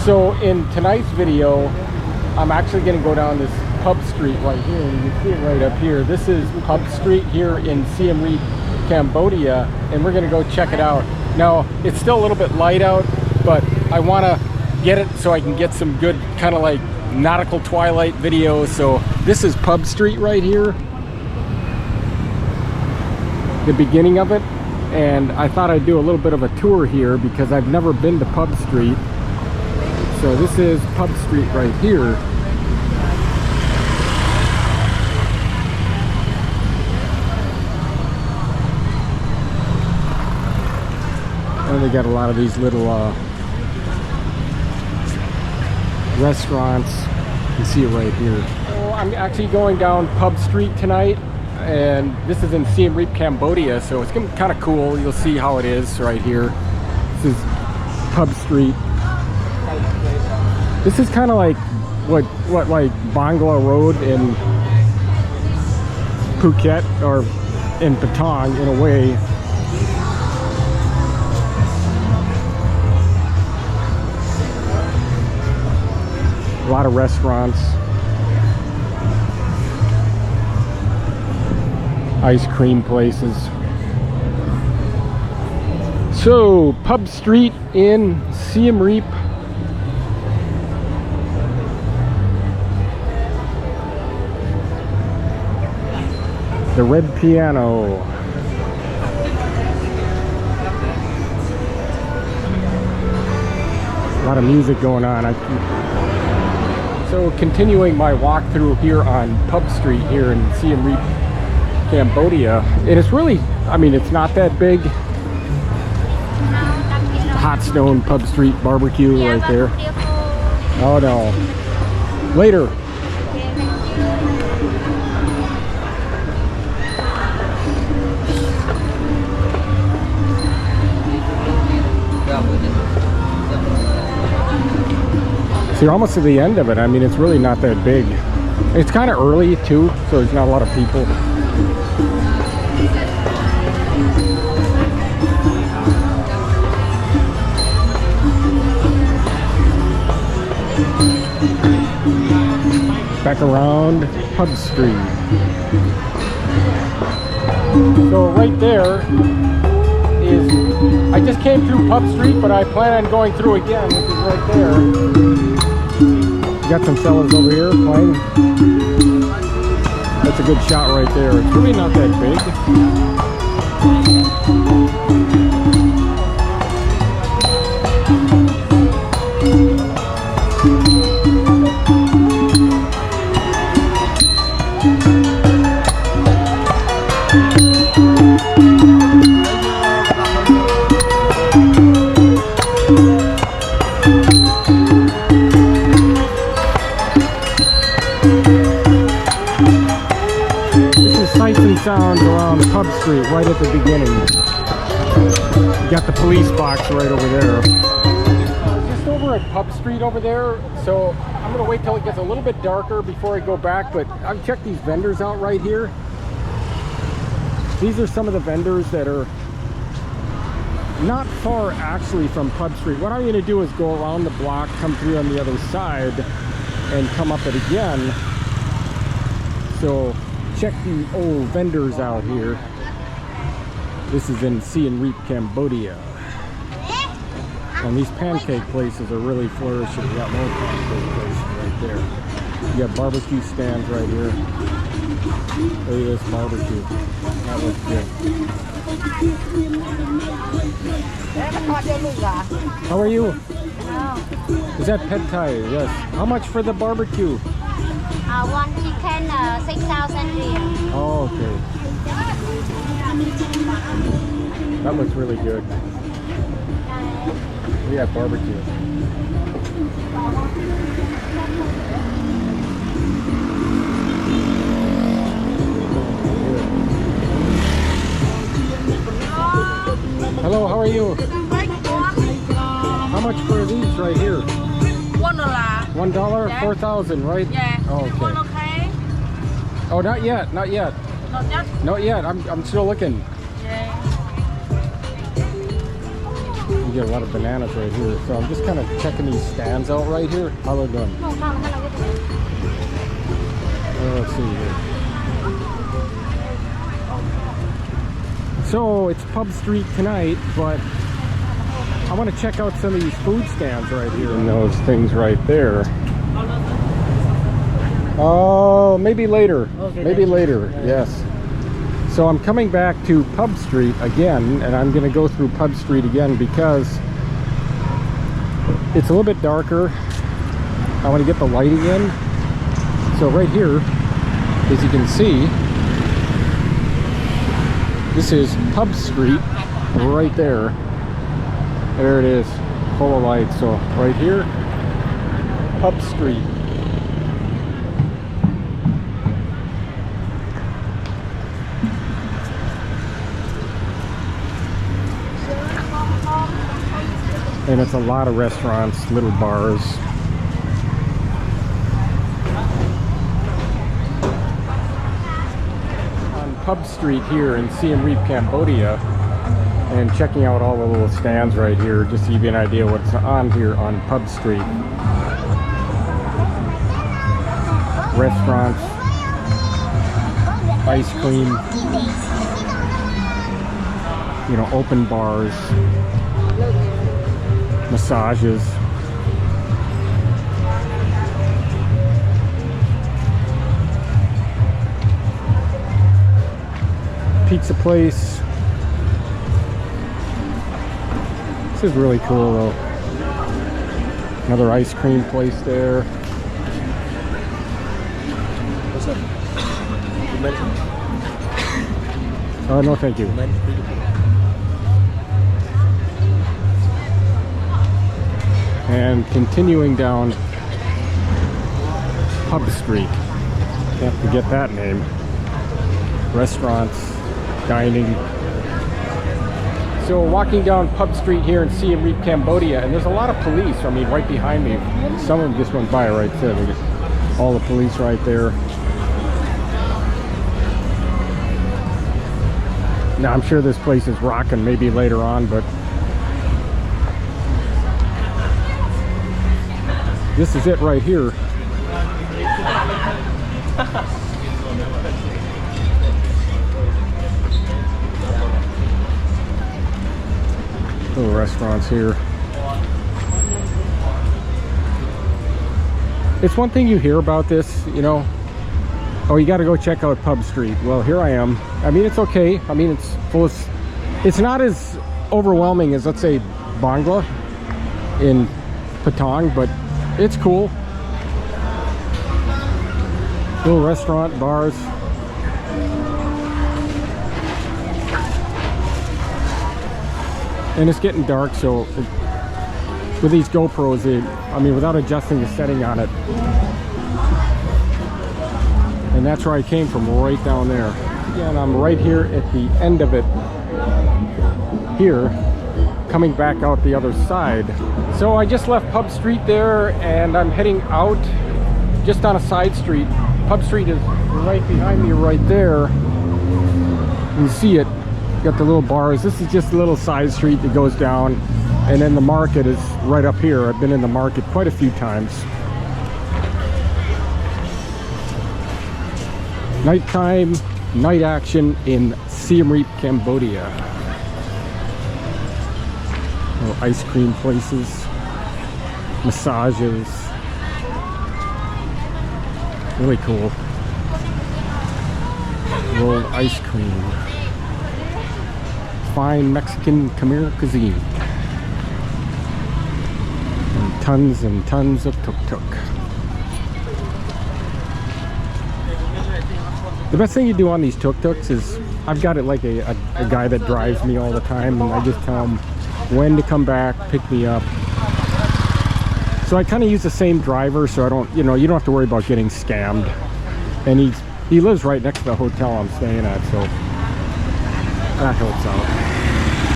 So in tonight's video, I'm actually going to go down this pub street right here. You can see it right up here. This is Pub Street here in Siem Reap, Cambodia, and we're going to go check it out. Now, it's still a little bit light out, but I want to get it so I can get some good kind of like nautical twilight video. So this is Pub Street right here, the beginning of it, and I thought I'd do a little bit of a tour here because I've never been to Pub Street. So this is Pub Street right here. And they got a lot of these little restaurants. You can see it right here. So I'm actually going down Pub Street tonight, and this is in Siem Reap, Cambodia, so it's gonna be kind of cool. You'll see how it is right here. This is Pub Street. This is kind of like what like Bangla Road in Phuket or in Patong in a way. A lot of restaurants, ice cream places. So Pub Street in Siem Reap. The Red Piano. A lot of music going on. So continuing my walkthrough here on Pub Street here in Siem Reap, Cambodia. And it's really, I mean, it's not that big. Hot Stone Pub Street barbecue right there. Oh no. Later. So you're almost to the end of it. I mean, it's really not that big. It's kind of early too, so there's not a lot of people. Back around Pub Street. So right there is, I just came through Pub Street, but I plan on going through again, which is right there. Got some fellas over here playing. That's a good shot right there. It's really not that big. Sounds around Pub Street right at the beginning. You got the police box right over there. Just over at Pub Street over there, so I'm gonna wait till it gets a little bit darker before I go back, but I've checked these vendors out right here. These are some of the vendors that are not far actually from Pub Street. What I'm gonna do is go around the block, come through on the other side, and come up it again. So check the old vendors out here. This is in Siem Reap, Cambodia. And these pancake places are really flourishing. You got more pancake places right there. You got barbecue stands right here. Look at this barbecue. That looks good. How are you? Is that pad thai? Yes. How much for the barbecue? One chicken, 6,000 riyal. Oh, okay. That looks really good. We got barbecue. Hello, how are you? How much for these right here? $1. $1? Yeah. 4,000, right? Yeah. Oh, One okay. okay? Oh, not yet, not yet. Not yet? Not yet. I'm still looking. Yeah. You get a lot of bananas right here. So I'm just kind of checking these stands out right here. How they're doing. Let's see here. So it's Pub Street tonight, but I want to check out some of these food stands right here. And those things right there. Oh, maybe later. Okay, maybe later, yes. So I'm coming back to Pub Street again, and I'm going to go through Pub Street again because it's a little bit darker. I want to get the lighting in. So right here, as you can see, this is Pub Street right there. There it is, full of lights. So right here, Pub Street. And it's a lot of restaurants, little bars. On Pub Street here in Siem Reap, Cambodia, and checking out all the little stands right here, just to give you an idea what's on here on Pub Street. Restaurants, ice cream, you know, open bars, massages. Pizza place. This is really cool though. Another ice cream place there. What's up? Oh, no thank you. And continuing down Pub Street. Can't forget that name. Restaurants, dining. So walking down Pub Street here in Siem Reap, Cambodia, and there's a lot of police. I mean, right behind me. Some of them just went by right there. All the police right there. Now I'm sure this place is rocking maybe later on, but this is it right here. Little restaurants here. It's one thing you hear about this, you know, oh, you got to go check out Pub Street. Well, here I am. I mean, it's okay. I mean, it's full of, it's not as overwhelming as, let's say, Bangla in Patong, but it's cool. Little restaurant, bars. And it's getting dark, so with these GoPros, I mean, without adjusting the setting on it. And that's where I came from, right down there. And I'm right here at the end of it here, coming back out the other side. So I just left Pub Street there, and I'm heading out just on a side street. Pub Street is right behind me right there. You can see it. Got the little bars. This is just a little side street that goes down, and then the market is right up here. I've been in the market quite a few times. Nighttime, night action in Siem Reap, Cambodia. Little ice cream places, massages. Really cool. Rolled ice cream. Fine Mexican Khmer cuisine. And tons of tuk-tuk. The best thing you do on these tuk-tuks is, I've got it like a guy that drives me all the time, and I just tell him when to come back, pick me up. So I kind of use the same driver, so I don't, you know, you don't have to worry about getting scammed. And he lives right next to the hotel I'm staying at, so that helps out.